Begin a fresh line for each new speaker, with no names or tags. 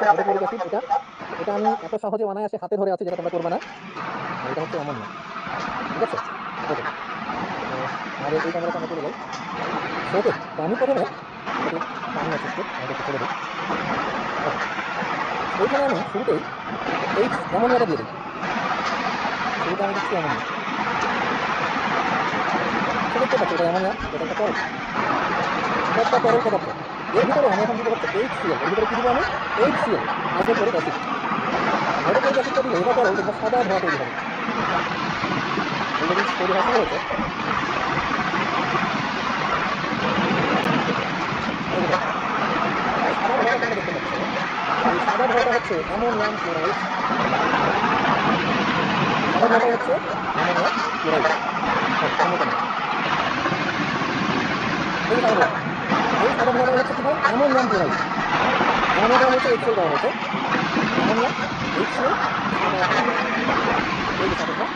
হচ্ছে hydrochloric acid. এটা আমি এত সহজে অনায়াসে হাতে ধরে আছি, যেটা তোমরা করবে না। এটা হচ্ছে অ্যামোনিয়া। ঠিক আছে? ওকে। তো আমাদের এই ক্যামেরাতে আমরা চলে যাই। ওকে, তো আমি প্রথমে যেহেতু পানি আছে একটু, আমি একটু ছেড়ে দিই। ওকে, এইখানে আমি শুরুতেই অ্যামোনিয়াটা দিয়ে দিই। শুরুতে আমি দিচ্ছি অ্যামোনিয়া। তো দেখতে পাচ্ছি এটা অ্যামোনিয়া, এটা একটা তরল, এটা একটা তরল পদার্থ। এর ভিতরে আমি এখন দিব হচ্ছে HCl। এর ভিতরে কি দিব আমি? HCl, hydrochloric acid. হাইড্রোক্লোরিক অ্যাসিডটা দিলে এটা তরল, দেখবা সাদা ধোঁয়া তৈরি হবে। অলরেডি তৈরি হওয়া শুরু হয়েছে। এই যে দেখো, এই সাদা ধোঁয়াটা তোমরা দেখতে পাচ্ছ, এই সাদা ধোঁয়াটা হচ্ছে অ্যামোনিয়াম ক্লোরাইড। এই সাদা ধোঁয়াটাই হচ্ছে অ্যামোনিয়াম ক্লোরাইড। সামনে কেন? এই যে সাদা ধোঁয়া, এই সাদা ধোঁয়াটাই হচ্ছে কি বল? Ammonium chloride. অ্যামোনিয়া দেওয়া হয়েছে, HCl দেওয়া হয়েছে। অ্যামোনিয়া, HCl, সাদা ধোঁয়া। এই যে সাদা ধোঁয়া,